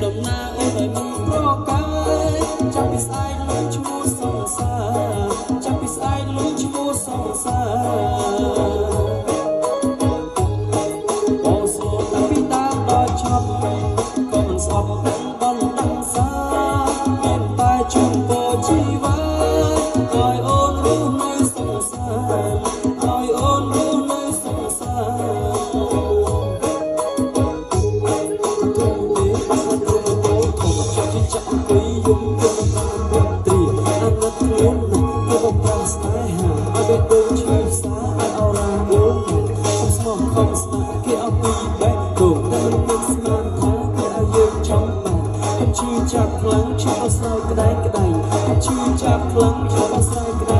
ដំណើរអូនឲ្យមានប្រកាយចាប់ពីស្អែកលុយឈ្មោះសង្សារចាប់ពីស្អែកលុយឈ្មោះសង្សារអូសូនតែពីតាមដល់ឆប់ក៏មិនស្អប់ដឹងដល់តាំងសាមានតែជូនពរជីវិតឲ្យអូនរស់នៅសង្សារឲ្យអូនរស់នៅសង្សារចាក់អង្គុយយំយំប្រំត្រីអាណិតខ្លួនណាគេបប្រាំស្នេហាឲ្យបែបដូចឈឺសាឲ្យអរ៉ាអូនខំស្មោះខំស្នេហ៍គេឲ្យពីបែបគោតែមិនមានស្មានថាគេឲ្យយើងចំបានខ្ញុំឈឺចាប់ខ្លាំងឈឺអស្រ័យក្តែងក្តែងខ្ញុំឈឺចាប់ខ្លាំងឈឺអស្រ័យក្តែង